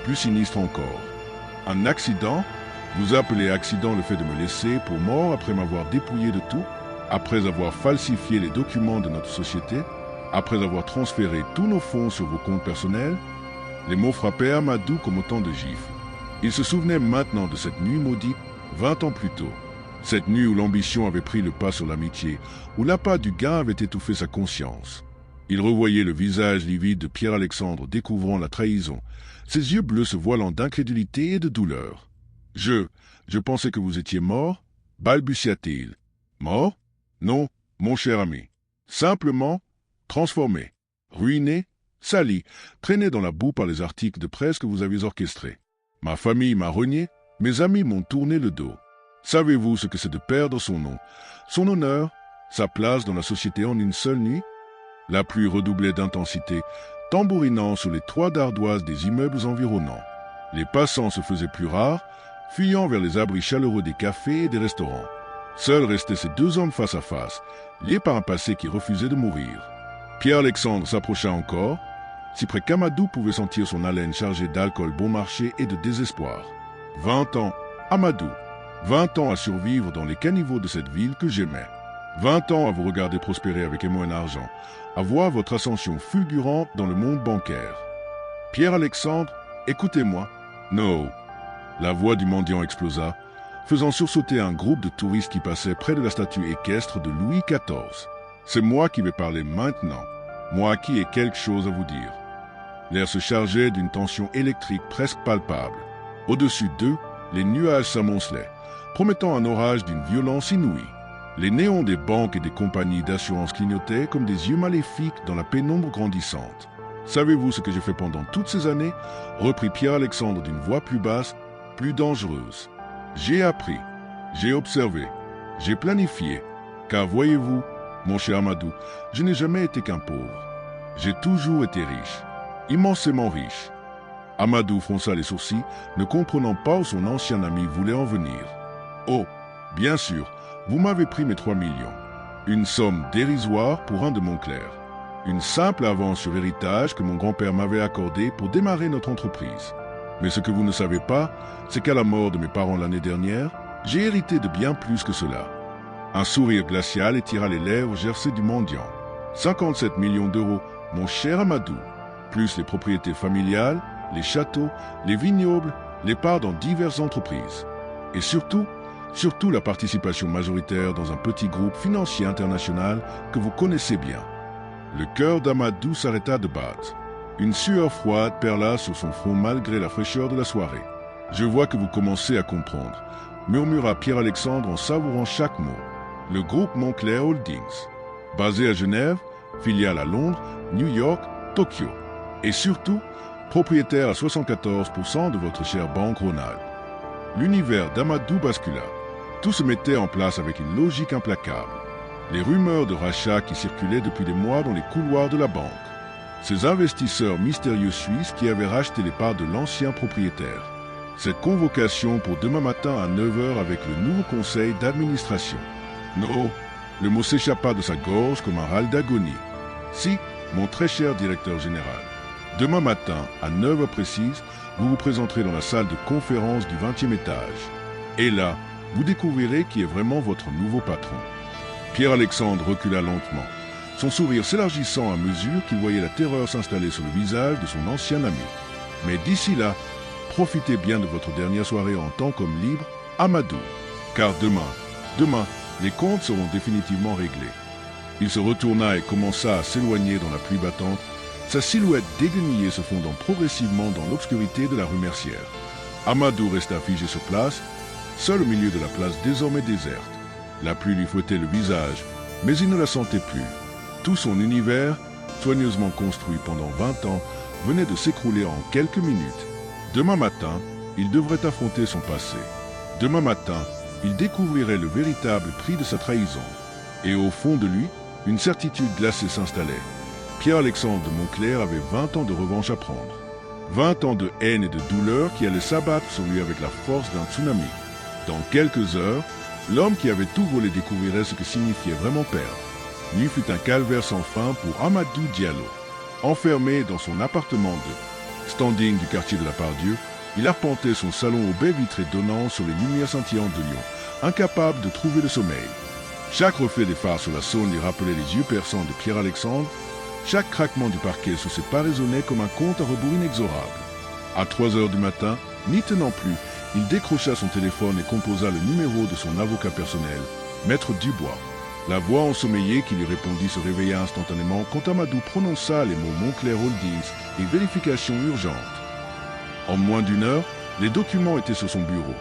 plus sinistre encore. « Un accident ? Vous appelez accident le fait de me laisser pour mort après m'avoir dépouillé de tout, après avoir falsifié les documents de notre société, après avoir transféré tous nos fonds sur vos comptes personnels ?» Les mots frappaient Amadou comme autant de gifles. Il se souvenait maintenant de cette nuit maudite, 20 ans plus tôt. Cette nuit où l'ambition avait pris le pas sur l'amitié, où l'appât du gain avait étouffé sa conscience. Il revoyait le visage livide de Pierre-Alexandre découvrant la trahison, ses yeux bleus se voilant d'incrédulité et de douleur. « Je pensais que vous étiez mort ?» balbutia-t-il. « Mort ? Non, mon cher ami. Simplement transformé, ruiné, sali, traîné dans la boue par les articles de presse que vous avez orchestrés. Ma famille m'a renié, mes amis m'ont tourné le dos. Savez-vous ce que c'est de perdre son nom, son honneur, sa place dans la société en une seule nuit ? La pluie redoublait d'intensité, tambourinant sur les toits d'ardoise des immeubles environnants. Les passants se faisaient plus rares, fuyant vers les abris chaleureux des cafés et des restaurants. Seuls restaient ces deux hommes face à face, liés par un passé qui refusait de mourir. Pierre-Alexandre s'approcha encore, si près qu'Amadou pouvait sentir son haleine chargée d'alcool bon marché et de désespoir. 20 ans, Amadou, 20 ans à survivre dans les caniveaux de cette ville que j'aimais. 20 ans à vous regarder prospérer avec émoi et argent, à voir votre ascension fulgurante dans le monde bancaire. Pierre-Alexandre, écoutez-moi. No. La voix du mendiant explosa, faisant sursauter un groupe de touristes qui passaient près de la statue équestre de Louis XIV. C'est moi qui vais parler maintenant, moi qui ai quelque chose à vous dire. L'air se chargeait d'une tension électrique presque palpable. Au-dessus d'eux, les nuages s'amoncelaient, promettant un orage d'une violence inouïe. Les néons des banques et des compagnies d'assurance clignotaient comme des yeux maléfiques dans la pénombre grandissante. « Savez-vous ce que j'ai fait pendant toutes ces années ?» reprit Pierre-Alexandre d'une voix plus basse, plus dangereuse. « J'ai appris, j'ai observé, j'ai planifié, car voyez-vous, mon cher Amadou, je n'ai jamais été qu'un pauvre. J'ai toujours été riche, immensément riche. » Amadou fronça les sourcils, ne comprenant pas où son ancien ami voulait en venir. « Oh, bien sûr, vous m'avez pris mes 3 millions. Une somme dérisoire pour un de Montclair. Une simple avance sur héritage que mon grand-père m'avait accordée pour démarrer notre entreprise. Mais ce que vous ne savez pas, c'est qu'à la mort de mes parents l'année dernière, j'ai hérité de bien plus que cela. Un sourire glacial étira les lèvres gercées du mendiant. 57 millions d'euros, mon cher Amadou, plus les propriétés familiales, les châteaux, les vignobles, les parts dans diverses entreprises. Et surtout la participation majoritaire dans un petit groupe financier international que vous connaissez bien. Le cœur d'Amadou s'arrêta de battre. Une sueur froide perla sur son front malgré la fraîcheur de la soirée. « Je vois que vous commencez à comprendre », murmura Pierre-Alexandre en savourant chaque mot. Le groupe Montclair Holdings, basé à Genève, filiale à Londres, New York, Tokyo. Et surtout, propriétaire à 74% de votre chère banque Rhône-Alpes. L'univers d'Amadou bascula. Tout se mettait en place avec une logique implacable. Les rumeurs de rachat qui circulaient depuis des mois dans les couloirs de la banque. Ces investisseurs mystérieux suisses qui avaient racheté les parts de l'ancien propriétaire. Cette convocation pour demain matin à 9 h avec le nouveau conseil d'administration. Non, le mot s'échappa de sa gorge comme un râle d'agonie. Si, mon très cher directeur général, demain matin, à 9 h précises, vous vous présenterez dans la salle de conférence du 20e étage. Et là, vous découvrirez qui est vraiment votre nouveau patron. Pierre-Alexandre recula lentement, son sourire s'élargissant à mesure qu'il voyait la terreur s'installer sur le visage de son ancien ami. Mais d'ici là, profitez bien de votre dernière soirée en tant qu'homme libre, Amadou. Car demain, les comptes seront définitivement réglés. Il se retourna et commença à s'éloigner dans la pluie battante, sa silhouette déguenillée se fondant progressivement dans l'obscurité de la rue Mercière. Amadou resta figé sur place, seul au milieu de la place désormais déserte. La pluie lui fouettait le visage, mais il ne la sentait plus. Tout son univers, soigneusement construit pendant 20 ans, venait de s'écrouler en quelques minutes. Demain matin, il devrait affronter son passé. Demain matin, il découvrirait le véritable prix de sa trahison. Et au fond de lui, une certitude glacée s'installait. Pierre-Alexandre de Montclair avait 20 ans de revanche à prendre. 20 ans de haine et de douleur qui allaient s'abattre sur lui avec la force d'un tsunami. Dans quelques heures, l'homme qui avait tout volé découvrirait ce que signifiait vraiment perdre. Nuit fut un calvaire sans fin pour Amadou Diallo. Enfermé dans son appartement de standing du quartier de la Part-Dieu, il arpentait son salon aux baies vitrées donnant sur les lumières scintillantes de Lyon, incapable de trouver le sommeil. Chaque reflet des phares sur la Saône lui rappelait les yeux perçants de Pierre-Alexandre. Chaque craquement du parquet sous ses pas résonnait comme un compte à rebours inexorable. À 3 h du matin, n'y tenant plus, il décrocha son téléphone et composa le numéro de son avocat personnel, Maître Dubois. La voix ensommeillée qui lui répondit se réveilla instantanément quand Amadou prononça les mots Montclair Holdings et vérification urgente. En moins d'une heure, les documents étaient sur son bureau.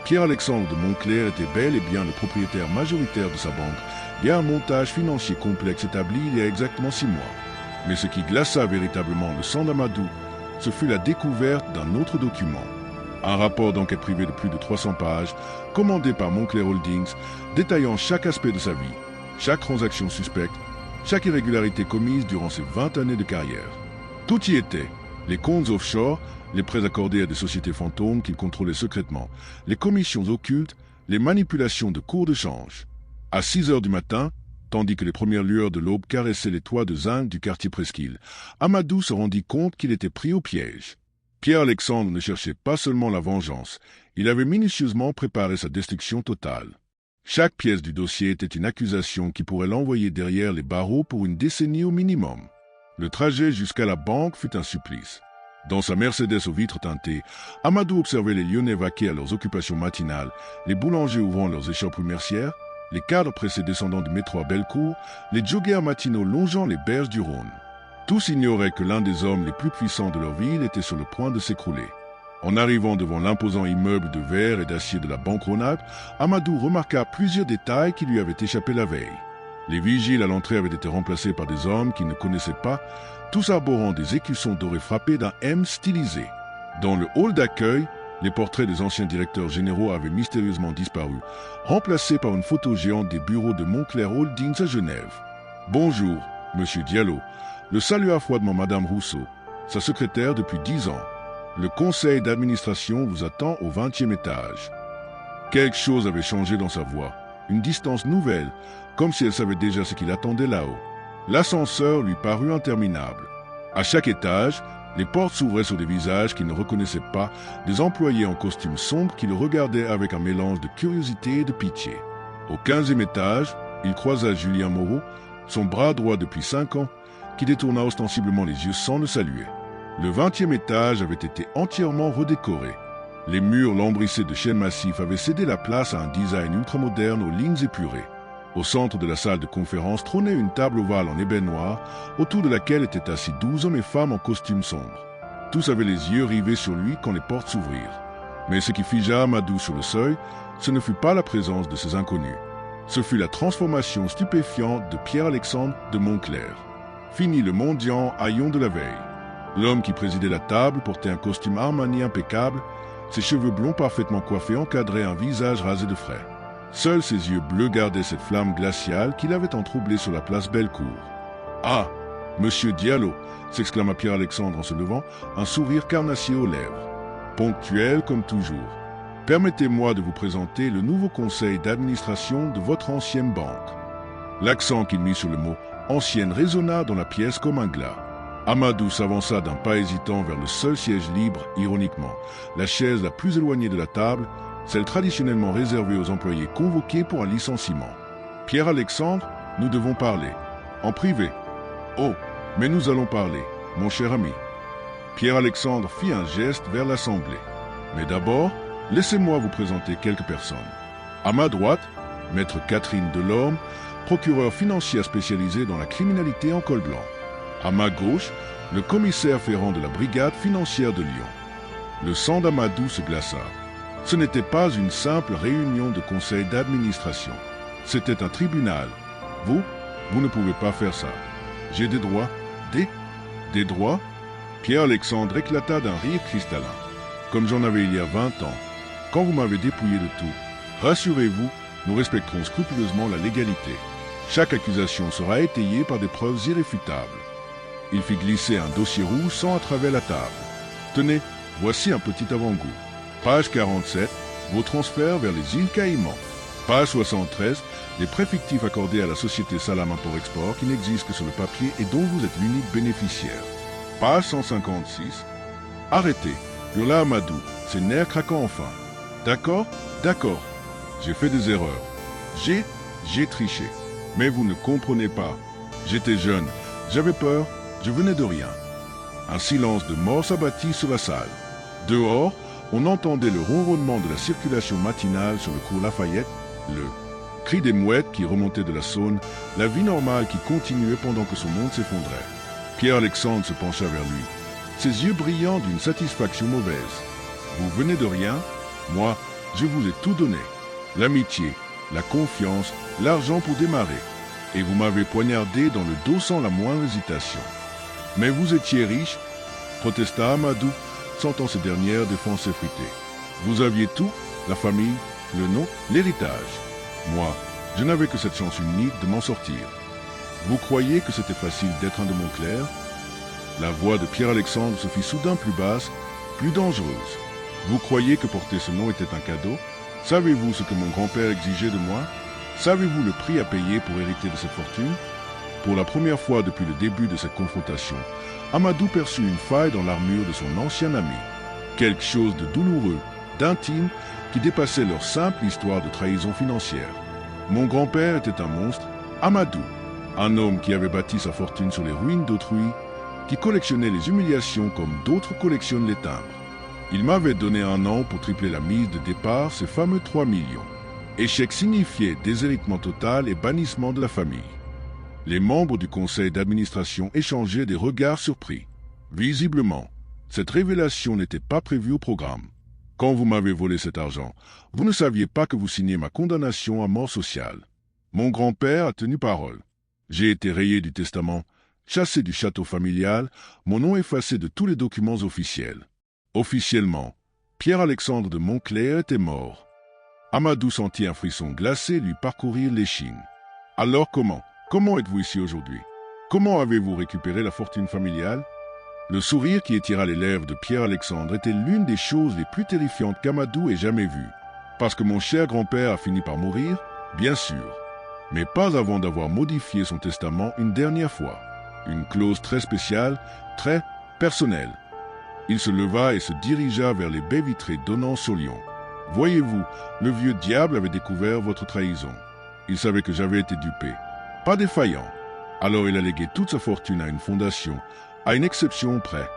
Pierre-Alexandre de Montclair était bel et bien le propriétaire majoritaire de sa banque, via un montage financier complexe établi il y a exactement 6 mois. Mais ce qui glaça véritablement le sang d'Amadou, ce fut la découverte d'un autre document. Un rapport d'enquête privée de plus de 300 pages, commandé par Montclair Holdings, détaillant chaque aspect de sa vie, chaque transaction suspecte, chaque irrégularité commise durant ses 20 années de carrière. Tout y était, les comptes offshore, les prêts accordés à des sociétés fantômes qu'il contrôlait secrètement, les commissions occultes, les manipulations de cours de change. À 6 h du matin, tandis que les premières lueurs de l'aube caressaient les toits de zinc du quartier Presqu'île, Amadou se rendit compte qu'il était pris au piège. Pierre-Alexandre ne cherchait pas seulement la vengeance, il avait minutieusement préparé sa destruction totale. Chaque pièce du dossier était une accusation qui pourrait l'envoyer derrière les barreaux pour une décennie au minimum. Le trajet jusqu'à la banque fut un supplice. Dans sa Mercedes aux vitres teintées, Amadou observait les Lyonnais vaquer à leurs occupations matinales, les boulangers ouvrant leurs échoppes mercières, les cadres pressés descendant du métro à Bellecour, les joggers matinaux longeant les berges du Rhône. Tous ignoraient que l'un des hommes les plus puissants de leur ville était sur le point de s'écrouler. En arrivant devant l'imposant immeuble de verre et d'acier de la banque Rhône-Alpes, Amadou remarqua plusieurs détails qui lui avaient échappé la veille. Les vigiles à l'entrée avaient été remplacés par des hommes qu'il ne connaissait pas, tous arborant des écussons dorés frappés d'un M stylisé. Dans le hall d'accueil, les portraits des anciens directeurs généraux avaient mystérieusement disparu, remplacés par une photo géante des bureaux de Montclair Holdings à Genève. « Bonjour, Monsieur Diallo », le salua froidement Madame Rousseau, sa secrétaire depuis 10 ans. Le conseil d'administration vous attend au 20e étage. Quelque chose avait changé dans sa voix, une distance nouvelle, comme si elle savait déjà ce qu'il attendait là-haut. L'ascenseur lui parut interminable. À chaque étage, les portes s'ouvraient sur des visages qu'il ne reconnaissait pas, des employés en costume sombre qui le regardaient avec un mélange de curiosité et de pitié. Au 15e étage, il croisa Julien Moreau, son bras droit depuis 5 ans, qui détourna ostensiblement les yeux sans le saluer. Le 20e étage avait été entièrement redécoré. Les murs lambrissés de chêne massif avaient cédé la place à un design ultramoderne aux lignes épurées. Au centre de la salle de conférence trônait une table ovale en ébène noir, autour de laquelle étaient assis 12 hommes et femmes en costume sombre. Tous avaient les yeux rivés sur lui quand les portes s'ouvrirent. Mais ce qui figea Amadou sur le seuil, ce ne fut pas la présence de ces inconnus. Ce fut la transformation stupéfiante de Pierre-Alexandre de Montclair. Fini le mendiant haillon de la veille. L'homme qui présidait la table portait un costume Armani impeccable, ses cheveux blonds parfaitement coiffés encadraient un visage rasé de frais. Seuls ses yeux bleus gardaient cette flamme glaciale qui l'avait entroublé sur la place Bellecour. « Ah, Monsieur Diallo !» s'exclama Pierre-Alexandre en se levant, un sourire carnassier aux lèvres. Ponctuel comme toujours. « Permettez-moi de vous présenter le nouveau conseil d'administration de votre ancienne banque. » L'accent qu'il mit sur le mot « ancienne » résonna dans la pièce comme un glas. Amadou s'avança d'un pas hésitant vers le seul siège libre, ironiquement, la chaise la plus éloignée de la table, celle traditionnellement réservée aux employés convoqués pour un licenciement. « Pierre-Alexandre, nous devons parler. En privé. »« Oh, mais nous allons parler, mon cher ami. » Pierre-Alexandre fit un geste vers l'Assemblée. « Mais d'abord, laissez-moi vous présenter quelques personnes. À ma droite, Maître Catherine Delorme, procureur financière spécialisée dans la criminalité en col blanc. À ma gauche, le commissaire ferrant de la brigade financière de Lyon. » Le sang d'Amadou se glaça. Ce n'était pas une simple réunion de conseil d'administration. C'était un tribunal. Vous ne pouvez pas faire ça. J'ai des droits. Des droits? Pierre-Alexandre éclata d'un rire cristallin, comme j'en avais il y a 20 ans, quand vous m'avez dépouillé de tout. Rassurez-vous, nous respecterons scrupuleusement la légalité. Chaque accusation sera étayée par des preuves irréfutables. Il fit glisser un dossier rouge sans à travers la table. Tenez, voici un petit avant-goût. Page 47, vos transferts vers les îles Caïmans. Page 73, les prêts fictifs accordés à la société Salam Import-Export qui n'existent que sur le papier et dont vous êtes l'unique bénéficiaire. Page 156, arrêtez, hurla Amadou, ses nerfs craquant enfin. D'accord, j'ai fait des erreurs. J'ai triché. Mais vous ne comprenez pas. J'étais jeune, j'avais peur, je venais de rien. Un silence de mort s'abattit sur la salle. Dehors, on entendait le ronronnement de la circulation matinale sur le cours Lafayette, le cri des mouettes qui remontaient de la Saône, la vie normale qui continuait pendant que son monde s'effondrait. Pierre-Alexandre se pencha vers lui, ses yeux brillants d'une satisfaction mauvaise. « Vous venez de rien, moi, je vous ai tout donné. L'amitié, la confiance, l'argent pour démarrer. Et vous m'avez poignardé dans le dos sans la moindre hésitation. Mais vous étiez riche, protesta Amadou, sentant ces dernières défenses s'effriter. Vous aviez tout, la famille, le nom, l'héritage. Moi, je n'avais que cette chance unique de m'en sortir. Vous croyez que c'était facile d'être un de Montclair? La voix de Pierre-Alexandre se fit soudain plus basse, plus dangereuse. Vous croyez que porter ce nom était un cadeau? Savez-vous ce que mon grand-père exigeait de moi? Savez-vous le prix à payer pour hériter de cette fortune? Pour la première fois depuis le début de cette confrontation, Amadou perçut une faille dans l'armure de son ancien ami. Quelque chose de douloureux, d'intime, qui dépassait leur simple histoire de trahison financière. Mon grand-père était un monstre, Amadou, un homme qui avait bâti sa fortune sur les ruines d'autrui, qui collectionnait les humiliations comme d'autres collectionnent les timbres. Il m'avait donné 1 an pour tripler la mise de départ, ces fameux 3 millions. Échec signifiait déshéritement total et bannissement de la famille. Les membres du conseil d'administration échangeaient des regards surpris. Visiblement, cette révélation n'était pas prévue au programme. Quand vous m'avez volé cet argent, vous ne saviez pas que vous signiez ma condamnation à mort sociale. Mon grand-père a tenu parole. J'ai été rayé du testament, chassé du château familial, mon nom effacé de tous les documents officiels. Officiellement, Pierre-Alexandre de Montclair était mort. Amadou sentit un frisson glacé lui parcourir l'échine. Alors Comment êtes-vous ici aujourd'hui? Comment avez-vous récupéré la fortune familiale? Le sourire qui étira les lèvres de Pierre-Alexandre était l'une des choses les plus terrifiantes qu'Amadou ait jamais vues. Parce que mon cher grand-père a fini par mourir? Bien sûr. mais pas avant d'avoir modifié son testament une dernière fois. Une clause très spéciale, très personnelle. Il se leva et se dirigea vers les baies vitrées donnant sur Lyon. « Voyez-vous, le vieux diable avait découvert votre trahison. Il savait que j'avais été dupé. Pas défaillant. Alors il a légué toute sa fortune à une fondation, à une exception près. »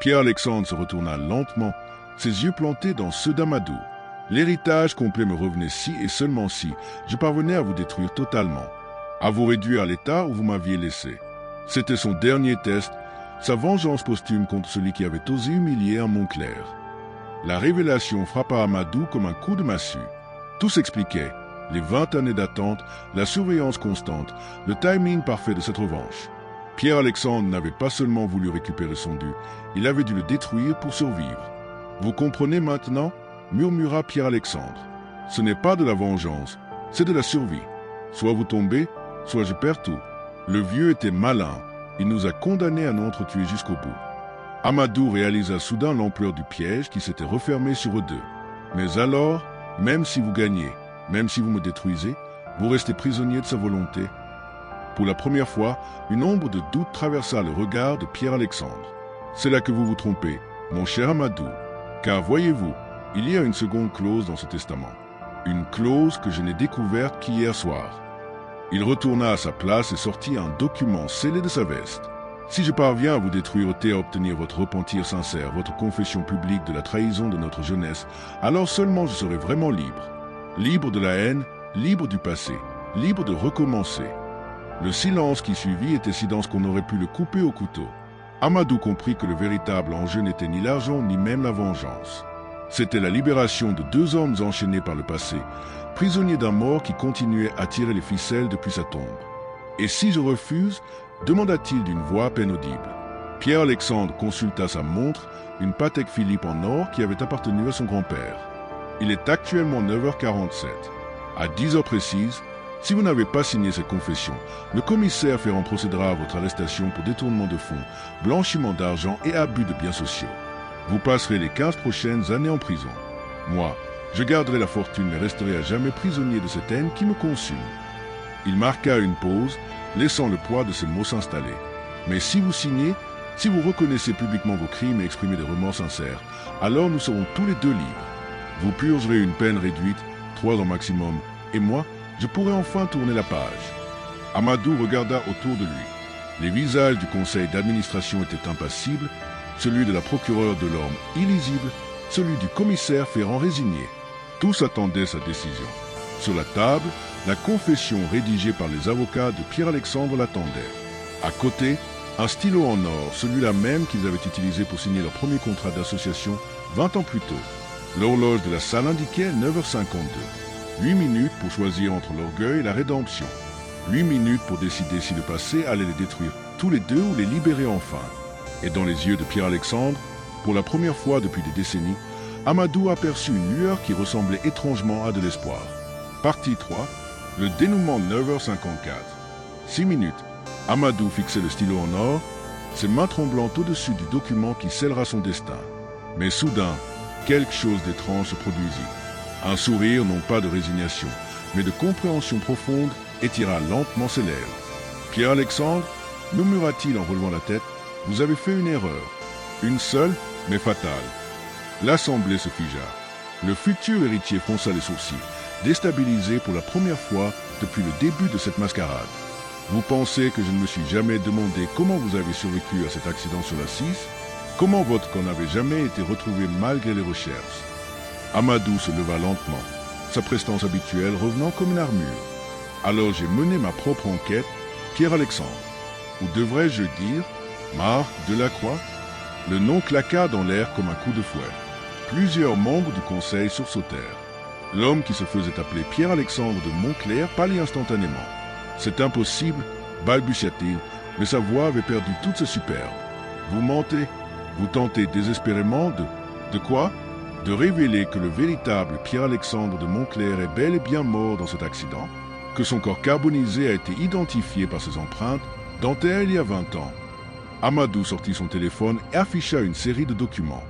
Pierre-Alexandre se retourna lentement, ses yeux plantés dans ceux d'Amadou. « L'héritage complet me revenait si et seulement si je parvenais à vous détruire totalement, à vous réduire à l'état où vous m'aviez laissé. C'était son dernier test, sa vengeance posthume contre celui qui avait osé humilier un Montclair. » La révélation frappa Amadou comme un coup de massue. Tout s'expliquait. Les 20 années d'attente, la surveillance constante, le timing parfait de cette revanche. Pierre-Alexandre n'avait pas seulement voulu récupérer son dû, il avait dû le détruire pour survivre. « Vous comprenez maintenant ?» murmura Pierre-Alexandre. « Ce n'est pas de la vengeance, c'est de la survie. Soit vous tombez, soit je perds tout. » Le vieux était malin, il nous a condamnés à nous entretuer jusqu'au bout. Amadou réalisa soudain l'ampleur du piège qui s'était refermé sur eux deux. Mais alors, même si vous gagnez, même si vous me détruisez, vous restez prisonnier de sa volonté. Pour la première fois, une ombre de doute traversa le regard de Pierre-Alexandre. C'est là que vous vous trompez, mon cher Amadou, car voyez-vous, il y a une seconde clause dans ce testament. Une clause que je n'ai découverte qu'hier soir. Il retourna à sa place et sortit un document scellé de sa veste. Si je parviens à vous détruire et à obtenir votre repentir sincère, votre confession publique de la trahison de notre jeunesse, alors seulement je serai vraiment libre. Libre de la haine, libre du passé, libre de recommencer. Le silence qui suivit était si dense qu'on aurait pu le couper au couteau. Amadou comprit que le véritable enjeu n'était ni l'argent ni même la vengeance. C'était la libération de deux hommes enchaînés par le passé, prisonniers d'un mort qui continuait à tirer les ficelles depuis sa tombe. « Et si je refuse ?» demanda-t-il d'une voix à peine audible. Pierre-Alexandre consulta sa montre, une Patek Philippe en or qui avait appartenu à son grand-père. Il est actuellement 9h47. À 10h précises, si vous n'avez pas signé cette confession, le commissaire Ferrand procédera à votre arrestation pour détournement de fonds, blanchiment d'argent et abus de biens sociaux. Vous passerez les 15 prochaines années en prison. Moi, je garderai la fortune mais resterai à jamais prisonnier de cette haine qui me consume. Il marqua une pause, laissant le poids de ces mots s'installer. Mais si vous signez, si vous reconnaissez publiquement vos crimes et exprimez des remords sincères, alors nous serons tous les deux libres. Vous purgerez une peine réduite, 3 ans maximum, et moi, je pourrai enfin tourner la page. Amadou regarda autour de lui. Les visages du conseil d'administration étaient impassibles, celui de la procureure de l'Orme illisible, celui du commissaire Ferrand résigné. Tous attendaient sa décision. Sur la table, la confession rédigée par les avocats de Pierre-Alexandre l'attendait. À côté, un stylo en or, celui-là même qu'ils avaient utilisé pour signer leur premier contrat d'association 20 ans plus tôt. L'horloge de la salle indiquait 9h52. 8 minutes pour choisir entre l'orgueil et la rédemption. 8 minutes pour décider si le passé allait les détruire tous les deux ou les libérer enfin. Et dans les yeux de Pierre-Alexandre, pour la première fois depuis des décennies, Amadou aperçut une lueur qui ressemblait étrangement à de l'espoir. Partie 3, le dénouement 9h54. 6 minutes. Amadou fixait le stylo en or, ses mains tremblantes au-dessus du document qui scellera son destin. Mais soudain, quelque chose d'étrange se produisit. Un sourire non pas de résignation, mais de compréhension profonde étira lentement ses lèvres. « Pierre-Alexandre, murmura-t-il en relevant la tête, vous avez fait une erreur. Une seule, mais fatale. » L'assemblée se figea. Le futur héritier fronça les sourcils, déstabilisé pour la première fois depuis le début de cette mascarade. Vous pensez que je ne me suis jamais demandé comment vous avez survécu à cet accident sur la 6? Comment votre corps n'avait jamais été retrouvé malgré les recherches? Amadou se leva lentement, sa prestance habituelle revenant comme une armure. Alors j'ai mené ma propre enquête, Pierre-Alexandre. Ou devrais-je dire, Marc Delacroix? Le nom claqua dans l'air comme un coup de fouet. Plusieurs membres du conseil sursautèrent. L'homme qui se faisait appeler Pierre-Alexandre de Montclair pâlit instantanément. « C'est impossible, balbutia-t-il, mais sa voix avait perdu toute sa superbe. Vous mentez, vous tentez désespérément de quoi? De révéler que le véritable Pierre-Alexandre de Montclair est bel et bien mort dans cet accident, que son corps carbonisé a été identifié par ses empreintes dans terre il y a 20 ans. » Amadou sortit son téléphone et afficha une série de documents.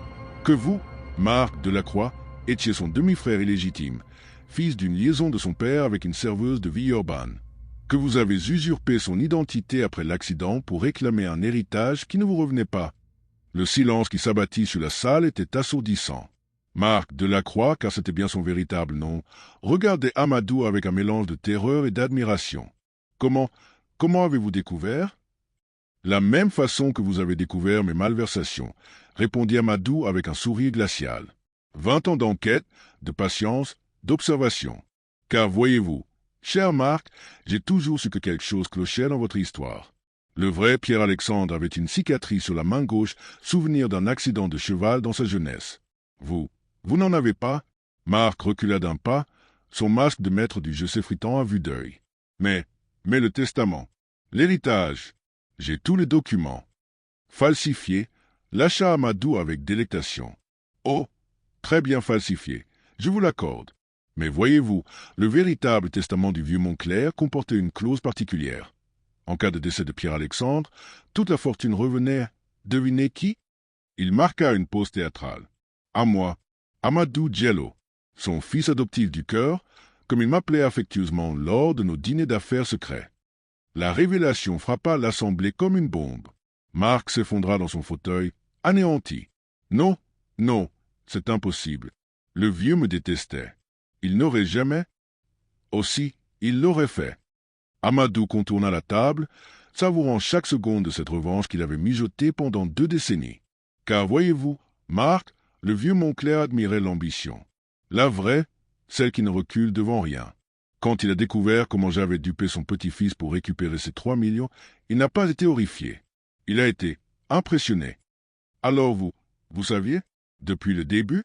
Que vous, Marc Delacroix, étiez son demi-frère illégitime, fils d'une liaison de son père avec une serveuse de Villeurbanne. que vous avez usurpé son identité après l'accident pour réclamer un héritage qui ne vous revenait pas. Le silence qui s'abattit sur la salle était assourdissant. Marc Delacroix, car c'était bien son véritable nom, regardait Amadou avec un mélange de terreur et d'admiration. Comment avez-vous découvert? La même façon que vous avez découvert mes malversations, répondit Amadou avec un sourire glacial. 20 ans d'enquête, de patience, d'observation. Car voyez-vous, cher Marc, j'ai toujours su que quelque chose clochait dans votre histoire. Le vrai Pierre-Alexandre avait une cicatrice sur la main gauche, souvenir d'un accident de cheval dans sa jeunesse. Vous n'en avez pas? Marc recula d'un pas, son masque de maître du jeu s'effritant à vue d'œil. Mais le testament, l'héritage, j'ai tous les documents. Falsifiés, lâcha Amadou avec délectation. Oh, très bien falsifié, je vous l'accorde. Mais voyez-vous, le véritable testament du vieux Montclair comportait une clause particulière. En cas de décès de Pierre-Alexandre, toute la fortune revenait, devinez qui? Il marqua une pause théâtrale. À moi, Amadou Diallo, son fils adoptif du cœur, comme il m'appelait affectueusement lors de nos dîners d'affaires secrets. La révélation frappa l'assemblée comme une bombe. Marc s'effondra dans son fauteuil, anéanti. Non, c'est impossible. Le vieux me détestait. Il n'aurait jamais... Aussi, il l'aurait fait. Amadou contourna la table, savourant chaque seconde de cette revanche qu'il avait mijotée pendant 2 décennies. Car voyez-vous, Marc, le vieux Montclair admirait l'ambition. La vraie, celle qui ne recule devant rien. Quand il a découvert comment j'avais dupé son petit-fils pour récupérer ses 3 millions, il n'a pas été horrifié. Il a été impressionné. Alors vous saviez, depuis le début?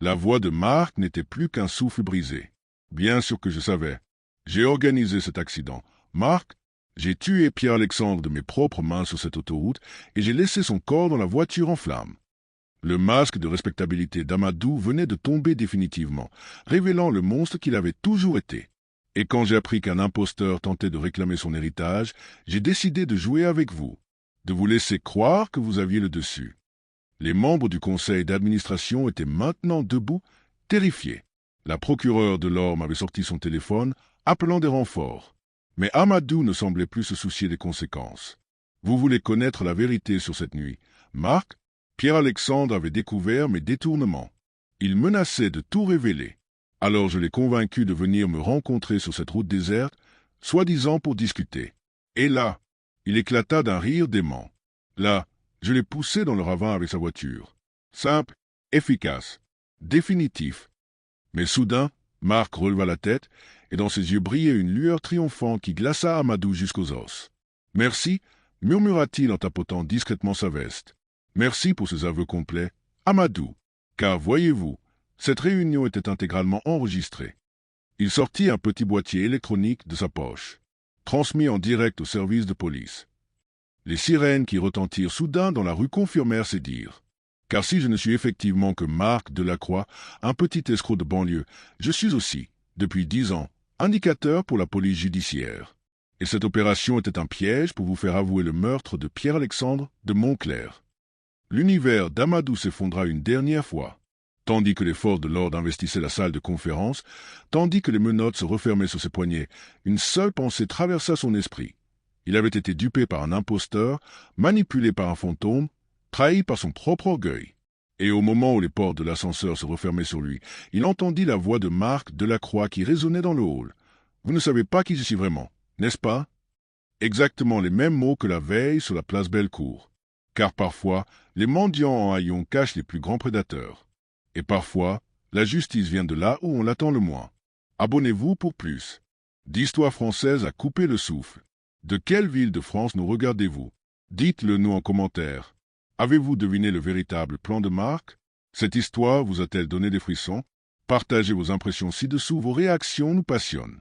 La voix de Marc n'était plus qu'un souffle brisé. Bien sûr que je savais. J'ai organisé cet accident. Marc, j'ai tué Pierre-Alexandre de mes propres mains sur cette autoroute et j'ai laissé son corps dans la voiture en flammes. Le masque de respectabilité d'Amadou venait de tomber définitivement, révélant le monstre qu'il avait toujours été. Et quand j'ai appris qu'un imposteur tentait de réclamer son héritage, j'ai décidé de jouer avec vous, de vous laisser croire que vous aviez le dessus. Les membres du conseil d'administration étaient maintenant debout, terrifiés. La procureure de l'Orme avait sorti son téléphone, appelant des renforts. Mais Amadou ne semblait plus se soucier des conséquences. Vous voulez connaître la vérité sur cette nuit. Marc, Pierre-Alexandre avait découvert mes détournements. Il menaçait de tout révéler. Alors je l'ai convaincu de venir me rencontrer sur cette route déserte, soi-disant pour discuter. Et là, il éclata d'un rire dément. Là, je l'ai poussé dans le ravin avec sa voiture. Simple, efficace, définitif. Mais soudain, Marc releva la tête, et dans ses yeux brillait une lueur triomphante qui glaça Amadou jusqu'aux os. « Merci » murmura-t-il en tapotant discrètement sa veste. « Merci pour ces aveux complets, Amadou. Car voyez-vous, cette réunion était intégralement enregistrée. » Il sortit un petit boîtier électronique de sa poche, transmis en direct au service de police. Les sirènes qui retentirent soudain dans la rue confirmèrent ces dires. Car si je ne suis effectivement que Marc Delacroix, un petit escroc de banlieue, je suis aussi, depuis 10 ans, indicateur pour la police judiciaire. Et cette opération était un piège pour vous faire avouer le meurtre de Pierre-Alexandre de Montclair. L'univers d'Amadou s'effondra une dernière fois. Tandis que les forces de l'ordre investissaient la salle de conférence, tandis que les menottes se refermaient sur ses poignets, une seule pensée traversa son esprit. Il avait été dupé par un imposteur, manipulé par un fantôme, trahi par son propre orgueil. Et au moment où les portes de l'ascenseur se refermaient sur lui, il entendit la voix de Marc Delacroix qui résonnait dans le hall. « Vous ne savez pas qui je suis vraiment, n'est-ce pas ?» Exactement les mêmes mots que la veille sur la place Bellecour. Car parfois, les mendiants en haillons cachent les plus grands prédateurs. Et parfois, la justice vient de là où on l'attend le moins. Abonnez-vous pour plus. D'histoire française à couper le souffle. De quelle ville de France nous regardez-vous? Dites-le nous en commentaire. Avez-vous deviné le véritable plan de Marc? Cette histoire vous a-t-elle donné des frissons? Partagez vos impressions ci-dessous, vos réactions nous passionnent.